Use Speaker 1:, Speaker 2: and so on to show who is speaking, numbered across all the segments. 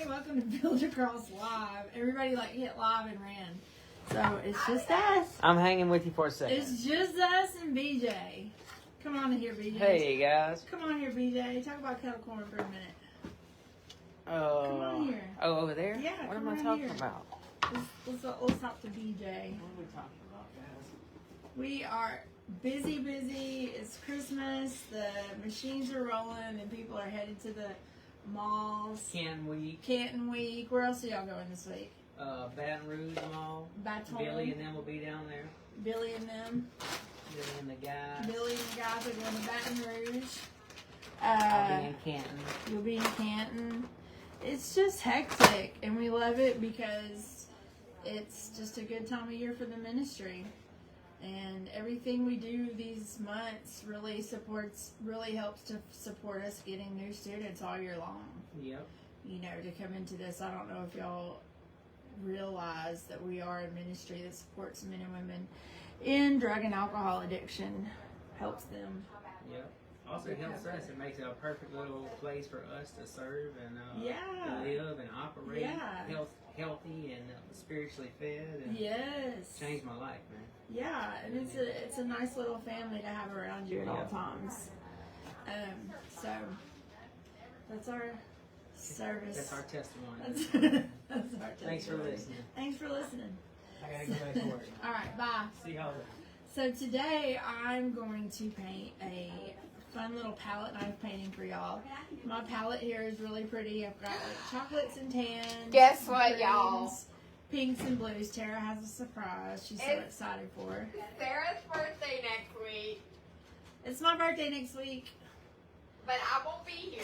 Speaker 1: welcome to Build Across Live. Everybody hit live and ran. So it's just us.
Speaker 2: I'm hanging with you for a second.
Speaker 1: It's just us and BJ. Come on in here, BJ.
Speaker 2: Hey guys.
Speaker 1: Come on here, BJ. Talk about kettle corn for a minute.
Speaker 2: Come
Speaker 1: on here.
Speaker 2: Oh, over there?
Speaker 1: Yeah,
Speaker 2: What
Speaker 1: come
Speaker 2: am I
Speaker 1: on
Speaker 2: talking
Speaker 1: here.
Speaker 2: about?
Speaker 1: Let's talk to BJ.
Speaker 2: What are we talking about, guys?
Speaker 1: We are busy. It's Christmas. The machines are rolling and people are headed to the malls. Canton Week. Where else are y'all going this week?
Speaker 2: Baton Rouge Mall.
Speaker 1: Baton.
Speaker 2: Billy and them will be down there.
Speaker 1: Billy and them.
Speaker 2: Billy and the guys.
Speaker 1: Billy and the guys are going to Baton Rouge.
Speaker 2: I'll be in Canton.
Speaker 1: You'll be in Canton. It's just hectic, and we love it because it's just a good time of year for the ministry. And everything we do these months really helps to support us getting new students all year long.
Speaker 2: Yep.
Speaker 1: You know, to come into this, I don't know if y'all realize that we are a ministry that supports men and women in drug and alcohol addiction, helps them.
Speaker 2: Yep. Also, it helps us. It makes it a perfect little place for us to serve and
Speaker 1: Yeah.
Speaker 2: to live and operate.
Speaker 1: Yeah.
Speaker 2: Healthy and spiritually fed. And
Speaker 1: Yes.
Speaker 2: changed my life, man.
Speaker 1: Yeah, and it's a nice little family to have around you at all times. So that's our service.
Speaker 2: That's our testimony.
Speaker 1: That's our testimony.
Speaker 2: Thanks for listening.
Speaker 1: Thanks for listening.
Speaker 2: I gotta go back to work.
Speaker 1: All right, bye.
Speaker 2: See y'all later.
Speaker 1: So today I'm going to paint a fun little palette knife painting for y'all. My palette here is really pretty. I've got chocolates and tans.
Speaker 3: Guess what,
Speaker 1: greens,
Speaker 3: y'all?
Speaker 1: Pinks and blues. Tara has a surprise. She's so excited for her.
Speaker 3: Sarah's birthday next week,
Speaker 1: It's my birthday next week,
Speaker 3: but I won't be here.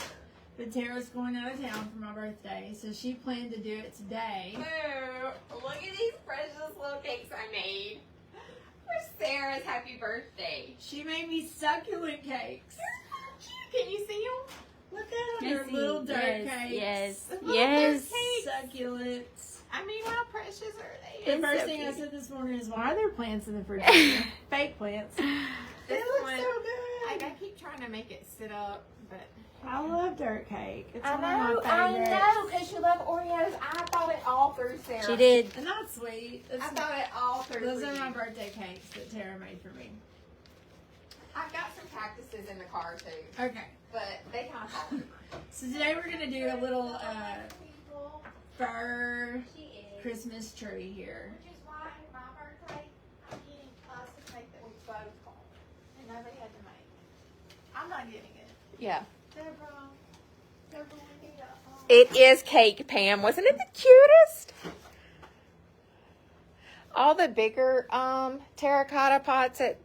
Speaker 1: but Tara's going out of town for my birthday, so she planned to do it today.
Speaker 3: Boo! Look at these precious little cakes I made for Sarah's happy birthday.
Speaker 1: She made me succulent cakes.
Speaker 3: They're so cute. Can you see them?
Speaker 1: Look at them. They're little dirt cakes.
Speaker 4: Yes.
Speaker 3: Little
Speaker 4: Yes.
Speaker 3: dirt cakes.
Speaker 1: Succulents.
Speaker 3: I mean, how precious are they?
Speaker 1: The first thing I said this morning is, why are there plants in the refrigerator? Fake plants. They
Speaker 3: This
Speaker 1: look
Speaker 3: one,
Speaker 1: so
Speaker 3: I
Speaker 1: good.
Speaker 3: gotta keep trying to make it sit up, but
Speaker 1: I love dirt cake. It's
Speaker 3: I
Speaker 1: one of my
Speaker 3: know,
Speaker 1: favorites.
Speaker 3: because you love Oreos. I thought it all through, Sarah.
Speaker 4: She did.
Speaker 1: And that's sweet.
Speaker 3: I thought it all through.
Speaker 1: Those
Speaker 3: for
Speaker 1: are
Speaker 3: you.
Speaker 1: my birthday cakes that Tara made for me.
Speaker 3: I've got some cactuses in the car too,
Speaker 1: Okay.
Speaker 3: but they kind of fall through.
Speaker 1: So today we're going to do a little fur Christmas tree here.
Speaker 3: Which is why my birthday, I'm getting us a cake that we both want. And nobody had to make. I'm not getting it.
Speaker 4: Yeah.
Speaker 3: Deborah, we need a
Speaker 4: It is cake, Pam. Wasn't it the cutest? All the bigger terracotta pots at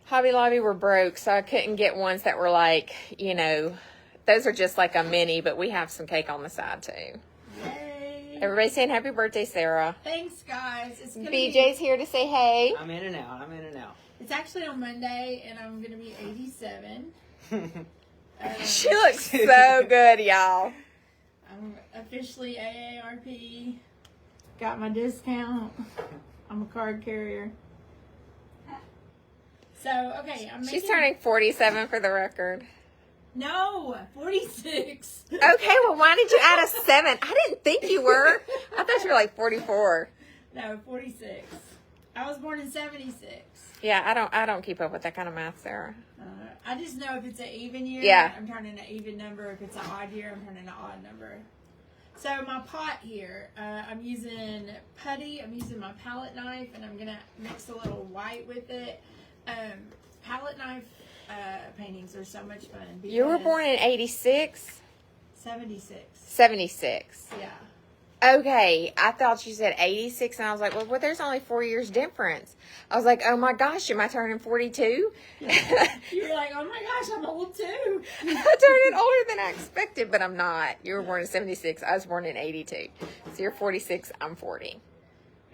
Speaker 4: Hobby Lobby were broke, so I couldn't get ones that were like, you know, those are just like a mini, but we have some cake on the side too.
Speaker 1: Yay.
Speaker 4: Everybody saying happy birthday, Sarah.
Speaker 1: Thanks, guys. It's gonna
Speaker 4: BJ's here to say hey.
Speaker 2: I'm in and out.
Speaker 1: It's actually on Monday, and I'm going to be 87.
Speaker 4: She looks so good, y'all.
Speaker 1: I'm officially AARP. Got my discount. I'm a card carrier. So, okay, I'm making...
Speaker 4: She's turning 47 for the record.
Speaker 1: No, 46.
Speaker 4: Okay, well, why did you add a 7? I didn't think you were. I thought you were like 44.
Speaker 1: No, 46. I was born in 76.
Speaker 4: Yeah, I don't keep up with that kind of math, Sarah.
Speaker 1: I just know if it's an even year,
Speaker 4: Yeah.
Speaker 1: I'm turning an even number. If it's an odd year, I'm turning an odd number. So my pot here, I'm using putty. I'm using my palette knife, and I'm going to mix a little white with it. Palette knife paintings are so much fun.
Speaker 4: You were
Speaker 1: because-
Speaker 4: born in 86?
Speaker 1: 76.
Speaker 4: 76.
Speaker 1: Yeah.
Speaker 4: Okay, I thought you said 86, and I was like, well, there's only 4 years difference. I was like, oh my gosh, am I turning 42?
Speaker 1: You were like, oh my gosh, I'm old too.
Speaker 4: I turned it older than I expected, but I'm not. You were born in 76. I was born in 82. So you're 46, I'm 40.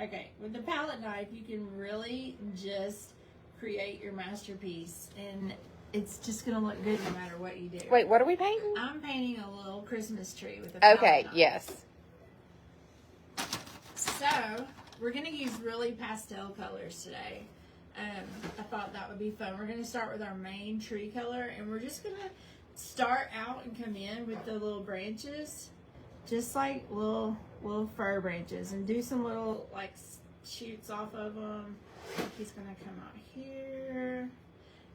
Speaker 1: Okay, with the palette knife, you can really just create your masterpiece, and it's just going to look good no matter what you do.
Speaker 4: Wait, what are we painting?
Speaker 1: I'm painting a little Christmas tree with a palette
Speaker 4: Okay,
Speaker 1: knife.
Speaker 4: yes.
Speaker 1: So, we're going to use really pastel colors today. I thought that would be fun. We're going to start with our main tree color, and we're just going to start out and come in with the little branches just like little fir branches, and do some little like shoots off of them. He's gonna come out here,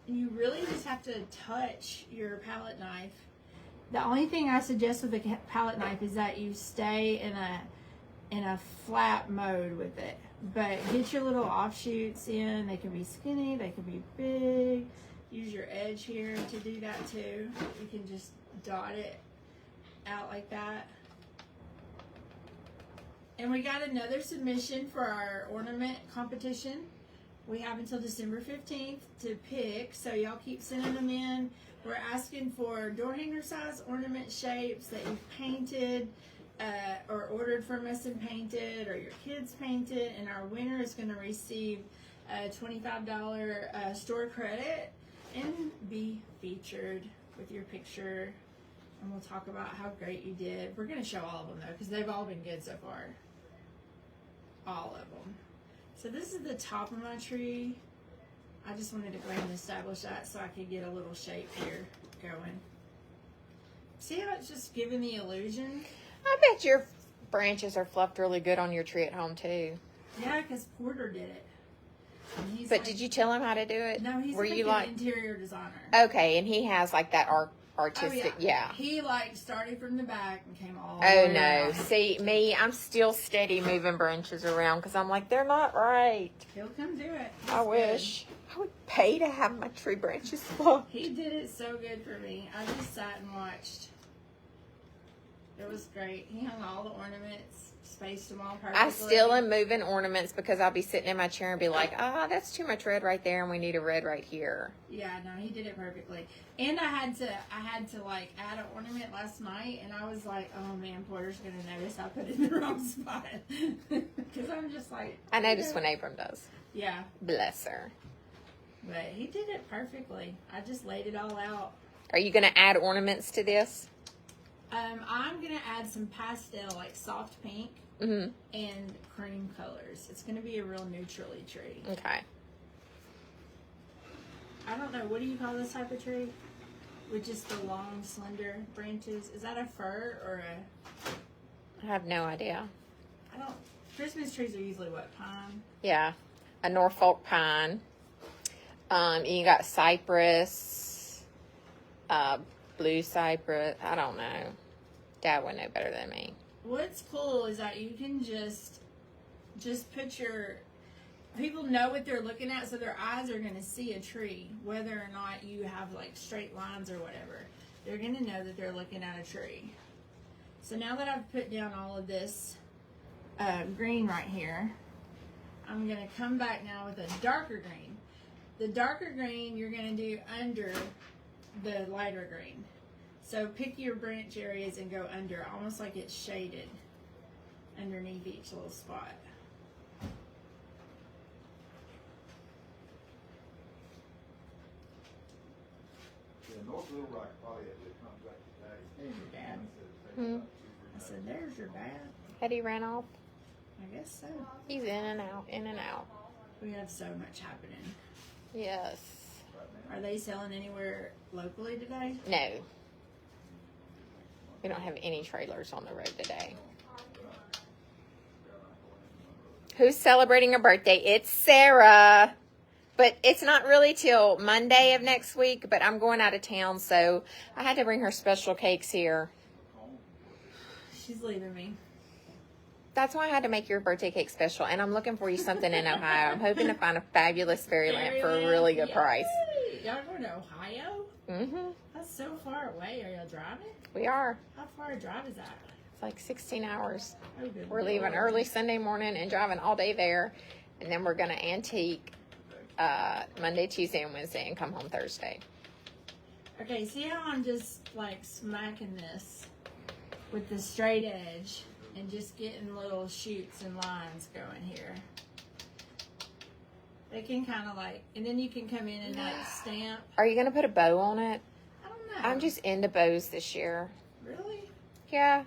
Speaker 1: and you really just have to touch your palette knife. The only thing I suggest with the palette knife is that you stay in a flat mode with it, but get your little offshoots in. They can be skinny, they can be big. Use your edge here to do that too. You can just dot it out like that. And we got another submission for our ornament competition. We have until December 15th to pick, so y'all keep sending them in. We're asking for door hanger size ornament shapes that you've painted or ordered from us and painted, or your kids painted, and our winner is going to receive a $25 store credit and be featured with your picture. And we'll talk about how great you did. We're going to show all of them though, because they've all been good so far. All of them. So this is the top of my tree. I just wanted to go ahead and establish that so I could get a little shape here going. See how it's just giving the illusion?
Speaker 4: I bet your branches are fluffed really good on your tree at home too.
Speaker 1: Yeah, because Porter did it. And he's
Speaker 4: But
Speaker 1: like,
Speaker 4: did you tell him how to do it?
Speaker 1: No, he's
Speaker 4: Were
Speaker 1: like
Speaker 4: you
Speaker 1: an
Speaker 4: like
Speaker 1: interior designer.
Speaker 4: okay? And he has like that artistic,
Speaker 1: Oh,
Speaker 4: yeah.
Speaker 1: He like started from the back and came all
Speaker 4: Oh
Speaker 1: the way
Speaker 4: no!
Speaker 1: around.
Speaker 4: See me, I'm still steady moving branches around because I'm like they're not right.
Speaker 1: He'll come do it. He's
Speaker 4: I
Speaker 1: good.
Speaker 4: wish I would pay to have my tree branches fluffed.
Speaker 1: He did it so good for me. I just sat and watched. It was great. He hung all the ornaments, spaced them all perfectly.
Speaker 4: I still am moving ornaments because I'll be sitting in my chair and be like, that's too much red right there, and we need a red right here.
Speaker 1: Yeah, no, he did it perfectly. And I had to like add an ornament last night, and I was like, oh man, Porter's gonna notice I put it in the wrong spot. Because I'm just like,
Speaker 4: I notice when Abram does.
Speaker 1: yeah,
Speaker 4: Bless her.
Speaker 1: but he did it perfectly. I just laid it all out.
Speaker 4: Are you going to add ornaments to this?
Speaker 1: I'm gonna add some pastel, like soft pink
Speaker 4: Mm-hmm.
Speaker 1: and cream colors. It's gonna be a real neutrally tree.
Speaker 4: Okay.
Speaker 1: I don't know, what do you call this type of tree? With just the long, slender branches. Is that a fir or a?
Speaker 4: I have no idea.
Speaker 1: I don't. Christmas trees are usually what, pine?
Speaker 4: Yeah. A Norfolk pine. You got cypress, blue cypress. I don't know. Dad would know better than me.
Speaker 1: What's cool is that you can just put your. People know what they're looking at, so their eyes are going to see a tree, whether or not you have like straight lines or whatever. They're going to know that they're looking at a tree. So now that I've put down all of this green right here, I'm going to come back now with a darker green. The darker green you're going to do under the lighter green. So pick your branch areas and go under, almost like it's shaded underneath each little spot.
Speaker 5: Yeah, North Little Rock probably had to come back today.
Speaker 1: There's your dad.
Speaker 4: Hmm.
Speaker 1: I said, there's your dad.
Speaker 4: Eddie ran off.
Speaker 1: I guess so.
Speaker 4: He's in and out, in and out.
Speaker 1: We have so much happening.
Speaker 4: Yes.
Speaker 1: Are they selling anywhere locally today?
Speaker 4: No. We don't have any trailers on the road today. Who's celebrating a birthday? It's Sarah. But it's not really till Monday of next week, but I'm going out of town, so I had to bring her special cakes here.
Speaker 1: She's leaving me.
Speaker 4: That's why I had to make your birthday cake special, and I'm looking for you something in Ohio. I'm hoping to find a fabulous fairy lamp for a really good price.
Speaker 1: Yay! Y'all going to Ohio?
Speaker 4: Mm-hmm.
Speaker 1: That's so far away. Are y'all driving?
Speaker 4: We are.
Speaker 1: How far a drive is that?
Speaker 4: It's like 16 hours.
Speaker 1: Oh, good
Speaker 4: We're leaving
Speaker 1: Lord.
Speaker 4: early Sunday morning and driving all day there, and then we're going to antique Monday, Tuesday, and Wednesday, and come home Thursday.
Speaker 1: Okay, see how I'm just like smacking this with the straight edge and just getting little shoots and lines going here. They can kind of like, and then you can come in and like stamp.
Speaker 4: Are you going to put a bow on it?
Speaker 1: I don't know.
Speaker 4: I'm just into bows this year.
Speaker 1: Really?
Speaker 4: Yeah.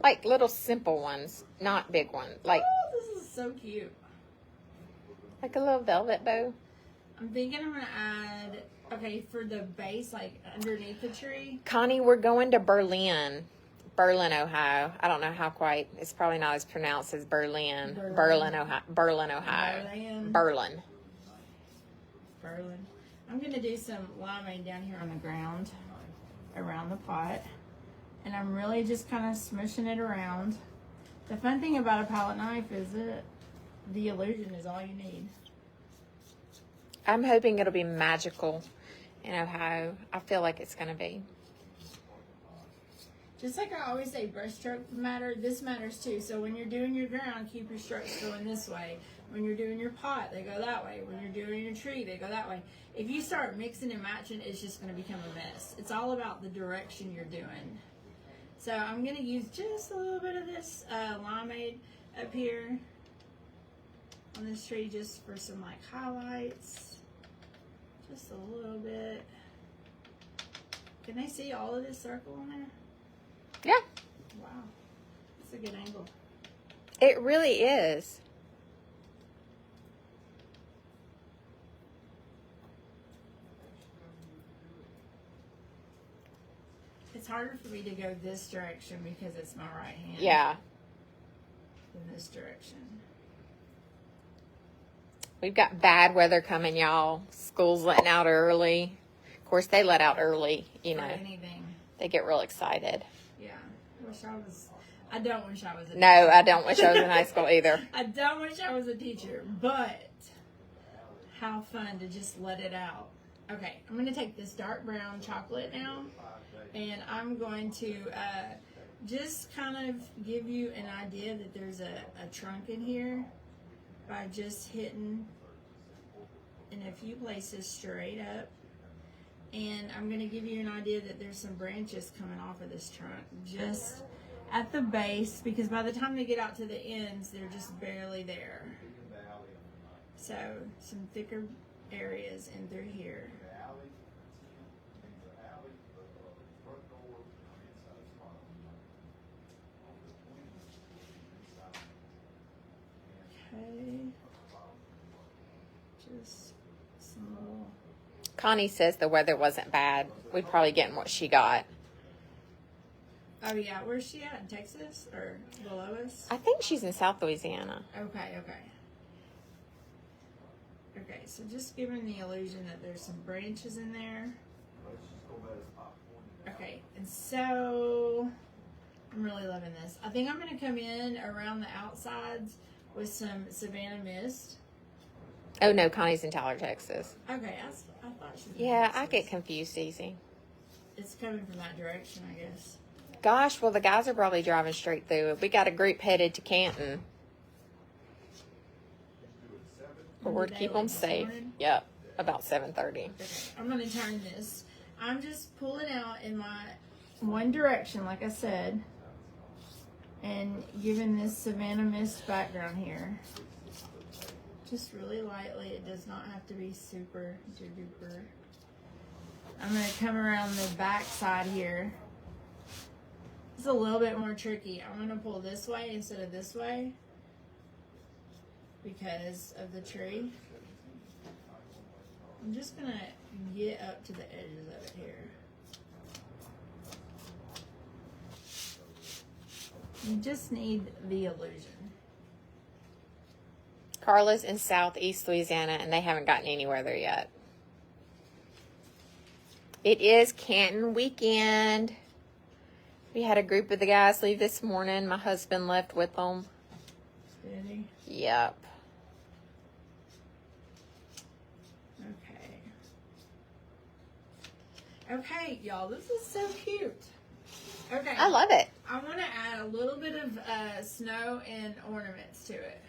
Speaker 4: Like little simple ones, not big ones. Like
Speaker 1: Oh, this is so cute.
Speaker 4: a little velvet bow.
Speaker 1: I'm thinking I'm gonna add, okay, for the base, like underneath the tree.
Speaker 4: Connie, we're going to Berlin Berlin, Ohio. I don't know how quite. It's probably not as pronounced as Berlin. Berlin, Ohio. Berlin, Ohio. Berlin.
Speaker 1: Berlin. I'm gonna do some limeade down here on the ground, around the pot, and I'm really just kind of smushing it around. The fun thing about a palette knife is that the illusion is all you need.
Speaker 4: I'm hoping it'll be magical in Ohio. I feel like it's gonna be.
Speaker 1: Just like I always say, brushstroke matter. This matters too. So when you're doing your ground, keep your strokes going this way. When you're doing your pot, they go that way. When you're doing your tree, they go that way. If you start mixing and matching, it's just going to become a mess. It's all about the direction you're doing. So I'm going to use just a little bit of this limeade up here on this tree just for some like highlights. Just a little bit. Can they see all of this circle on there?
Speaker 4: Yeah,
Speaker 1: Wow. That's a good angle.
Speaker 4: it really is.
Speaker 1: It's harder for me to go this direction because it's my right hand.
Speaker 4: Yeah.
Speaker 1: Than this direction.
Speaker 4: We've got bad weather coming, y'all. School's letting out early. Of course, they let out early, you
Speaker 1: For
Speaker 4: know.
Speaker 1: anything.
Speaker 4: They get real excited.
Speaker 1: Yeah. I don't wish I was a teacher.
Speaker 4: No, I don't wish I was in high school either.
Speaker 1: I don't wish I was a teacher, but how fun to just let it out. Okay, I'm going to take this dark brown chocolate now, and I'm going to just kind of give you an idea that there's a trunk in here by just hitting in a few places straight up. And I'm going to give you an idea that there's some branches coming off of this trunk just at the base, because by the time they get out to the ends, they're just barely there. So some thicker areas in through here. Okay. Just some little...
Speaker 4: Connie says the weather wasn't bad. We'd probably getting what she got.
Speaker 1: Oh yeah, where's she at? In Texas or below us?
Speaker 4: I think she's in South Louisiana.
Speaker 1: Okay. Okay, so just giving the illusion that there's some branches in there. Okay, and so I'm really loving this. I think I'm going to come in around the outsides with some Savannah Mist.
Speaker 4: Oh no, Connie's in Tyler, Texas.
Speaker 1: Okay, I thought she was in
Speaker 4: Yeah, I
Speaker 1: Texas.
Speaker 4: get confused easy.
Speaker 1: It's coming from that direction, I guess.
Speaker 4: Gosh, well the guys are probably driving straight through it. We got a group headed to Canton. But we're to keep them safe. Yep, about 7:30.
Speaker 1: Okay, I'm going to turn this. I'm just pulling out in my one direction, like I said, and giving this Savannah Mist background here. Just really lightly. It does not have to be super duper. I'm going to come around the back side here. It's a little bit more tricky. I'm going to pull this way instead of this way because of the tree. I'm just going to get up to the edges of it here. You just need the illusion.
Speaker 4: Carla's in Southeast Louisiana, and they haven't gotten anywhere there yet. It is Canton weekend. We had a group of the guys leave this morning. My husband left with them.
Speaker 1: Steady.
Speaker 4: Yep.
Speaker 1: Okay, y'all, this is so cute. Okay.
Speaker 4: I love it.
Speaker 1: I want to add a little bit of snow and ornaments to it.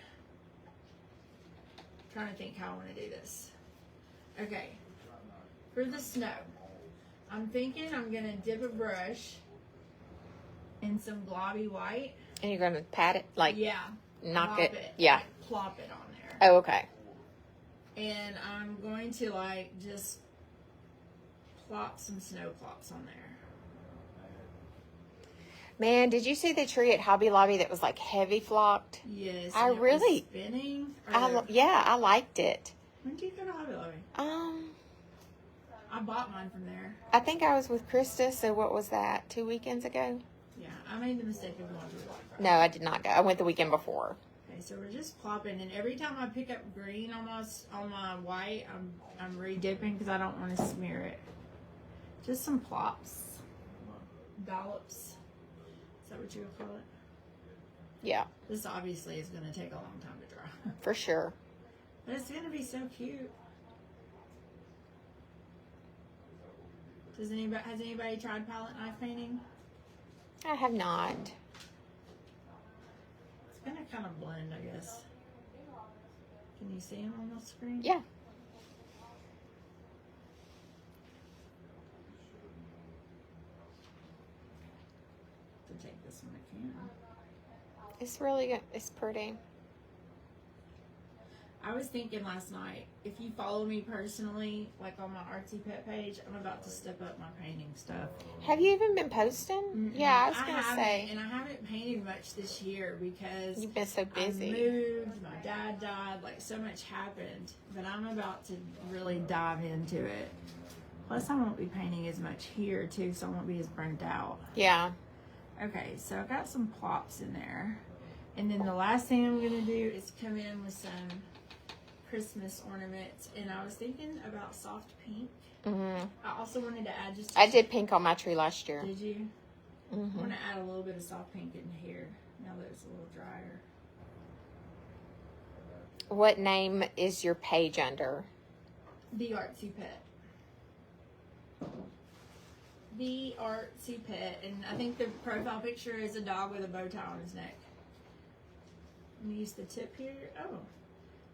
Speaker 1: Trying to think how I want to do this. Okay. For the snow, I'm thinking I'm going to dip a brush in some globby white.
Speaker 4: And you're going to pat it? Like,
Speaker 1: Yeah.
Speaker 4: knock
Speaker 1: Plop
Speaker 4: it? Yeah.
Speaker 1: Like, plop it on there.
Speaker 4: Oh, okay.
Speaker 1: And I'm going to, like, just plop some snow plops on there.
Speaker 4: Man, did you see the tree at Hobby Lobby that was like heavy flocked?
Speaker 1: Yes.
Speaker 4: I
Speaker 1: and it was
Speaker 4: really-
Speaker 1: spinning.
Speaker 4: Yeah, I liked it.
Speaker 1: When did you go to Hobby Lobby? I bought mine from there.
Speaker 4: I think I was with Krista, so what was that, 2 weekends ago?
Speaker 1: Yeah, I made the mistake of going to Black Friday.
Speaker 4: No, I did not go. I went the weekend before.
Speaker 1: Okay, so we're just plopping, and every time I pick up green on my white, I'm re-dipping because I don't want to smear it. Just some plops, dollops. Is that what you would call it?
Speaker 4: Yeah,
Speaker 1: This obviously is going to take a long time to dry,
Speaker 4: for sure.
Speaker 1: but it's going to be so cute. Has anybody tried palette knife painting?
Speaker 4: I have not.
Speaker 1: It's gonna kind of blend, I guess. Can you see them on the screen?
Speaker 4: Yeah.
Speaker 1: To take this one, I can.
Speaker 4: It's really good. It's pretty.
Speaker 1: I was thinking last night, if you follow me personally, like on my Artsy Pet page, I'm about to step up my painting stuff.
Speaker 4: Have you even been posting?
Speaker 1: Mm-mm.
Speaker 4: Yeah, I was going to
Speaker 1: haven't,
Speaker 4: say.
Speaker 1: and I haven't painted much this year because
Speaker 4: You've been so
Speaker 1: I
Speaker 4: busy.
Speaker 1: moved, my dad died, like so much happened. But I'm about to really dive into it. Plus, I won't be painting as much here too, so I won't be as burnt out.
Speaker 4: Yeah.
Speaker 1: Okay, so I got some plops in there. And then the last thing I'm going to do is come in with some Christmas ornaments. And I was thinking about soft pink.
Speaker 4: Hmm.
Speaker 1: I also wanted to add just...
Speaker 4: I did pink on my tree last year.
Speaker 1: Did you? I
Speaker 4: Hmm.
Speaker 1: want to add a little bit of soft pink in here now that it's a little drier.
Speaker 4: What name is your page under?
Speaker 1: The Artsy Pet. The Artsy Pet. And I think the profile picture is a dog with a bow tie on his neck. I'm going to use the tip here. Oh,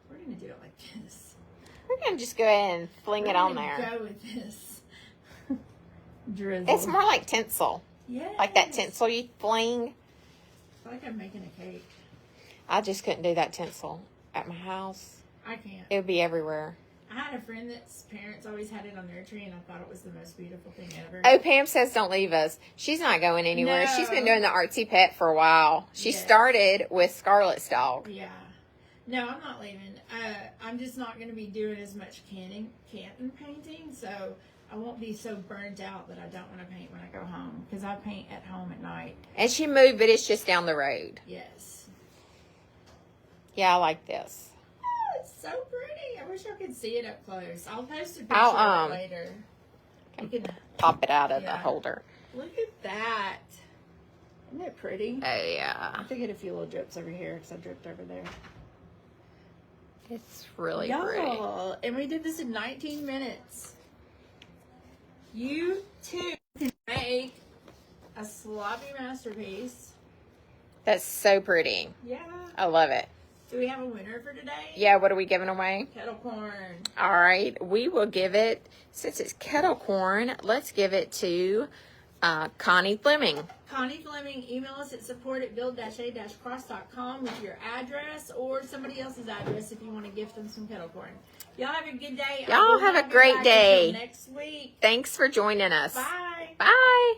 Speaker 1: we're going to do it like this.
Speaker 4: We're going to just go ahead and fling it on
Speaker 1: We're
Speaker 4: there.
Speaker 1: gonna go with this. Drizzle.
Speaker 4: It's more like tinsel.
Speaker 1: Yes.
Speaker 4: Like that tinsel you fling.
Speaker 1: I feel like I'm making a cake.
Speaker 4: I just couldn't do that tinsel at my house.
Speaker 1: I can't.
Speaker 4: It would be everywhere.
Speaker 1: I had a friend that's parents always had it on their tree, and I thought it was the most beautiful thing ever.
Speaker 4: Oh, Pam says don't leave us. She's not going anywhere.
Speaker 1: No.
Speaker 4: She's been doing the Artsy Pet for a while. She
Speaker 1: Yes.
Speaker 4: started with Scarlett's dog.
Speaker 1: Yeah. No, I'm not leaving. I'm just not going to be doing as much canton painting, so I won't be so burnt out that I don't want to paint when I go home, because I paint at home at night.
Speaker 4: And she moved, but it's just down the road.
Speaker 1: Yes.
Speaker 4: Yeah, I like this.
Speaker 1: Oh, it's so pretty. I wish I could see it up close. I'll post a picture
Speaker 4: I'll,
Speaker 1: of it later. You can
Speaker 4: Pop it out of the
Speaker 1: Yeah.
Speaker 4: holder.
Speaker 1: look at that. Isn't it pretty?
Speaker 4: Oh, yeah.
Speaker 1: I think I get a few little drips over here because I dripped over there.
Speaker 4: It's really pretty.
Speaker 1: Y'all, and we did this in 19 minutes. You too can make a sloppy masterpiece.
Speaker 4: That's so pretty.
Speaker 1: Yeah.
Speaker 4: I love it.
Speaker 1: Do we have a winner for today?
Speaker 4: Yeah, what are we giving away?
Speaker 1: Kettle corn.
Speaker 4: All right, we will give it, since it's kettle corn, let's give it to Connie Fleming.
Speaker 1: Connie Fleming, email us at support@build-a-cross.com with your address or somebody else's address if you want to gift them some kettle corn. Y'all have a good day.
Speaker 4: Y'all have a great day.
Speaker 1: Next week.
Speaker 4: Thanks for joining us.
Speaker 1: Bye.
Speaker 4: Bye.